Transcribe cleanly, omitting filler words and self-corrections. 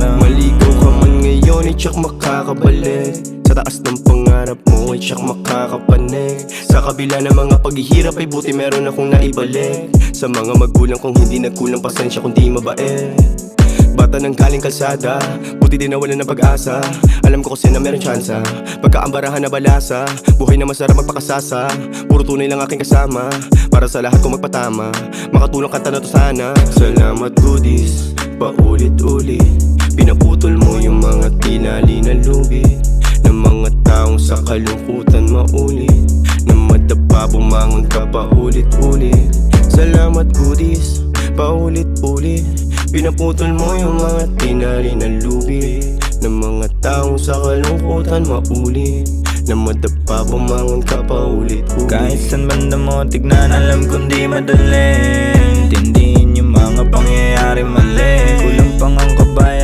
lang. Maligaw ka man ngayon, ay tsak makakabalik. Sa taas ng pangarap mo, ay tsak makakapanik. Sa kabila ng mga paghihirap, ay buti meron akong naibalik. Sa mga magulang kong hindi nagkulang pasensya kung di mabait. Bata ng galing kalsada, buti din nawalan ng pag-asa. Alam ko kasi na meron tsansa, pagkaambarahan na balasa. Buhay na masarap magpakasasa, puro tunay lang aking kasama. Para sa lahat kong magpatama, makatulong kanta na to sana. Salamat goodies, paulit-ulit. Pinaputol mo yung mga tinali na lubid ng mga taong sa kalungkutan maulit. Na madapa bumangon ka paulit-ulit. Salamat goodies, paulit-ulit. Pinaputol mo yung mga tinali na lubid ng mga taong sa kalungkutan maulit. Na madapa bumangon ka paulit-ulit. Kahit saan banda mo tignan, alam kong di madali. Tindihin yung mga pangyayari mali. Kulang pang ang